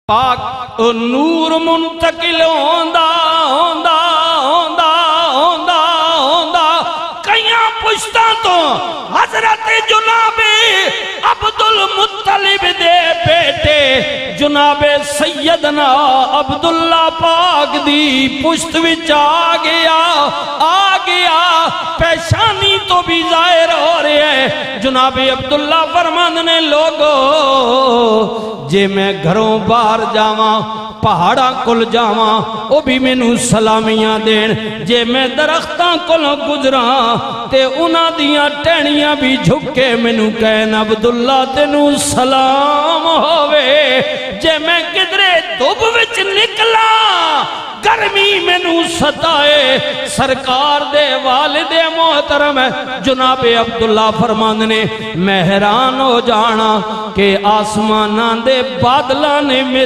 پاک نور منتقل ہوندا کئیاں پشتاں تو حضرت جناب عبدالمطلب دے بیٹے جناب سیدنا عبداللہ پاک دی پشت وچ آ گیا پیشانی تو بھی ظاہر ہو رہے ہیں جناب عبداللہ فرماندے نے لوگو جے میں گھروں باہر جاواں پہاڑاں کل جاواں او بھی مینوں سلامیاں دین جے میں درختاں کل گزراں تے انہاں دیاں ٹہنیاں بھی جھک کے مینوں کہن عبداللہ تینوں سلام ہووے جے میں کدرے دھوپ وچ نکلا گرمی مینوں ستائے سرکار دے والد محترم جناب عبداللہ فرماندے نے میں حیران ہو جانا کہ آسماناں دے بادلاں نے میرے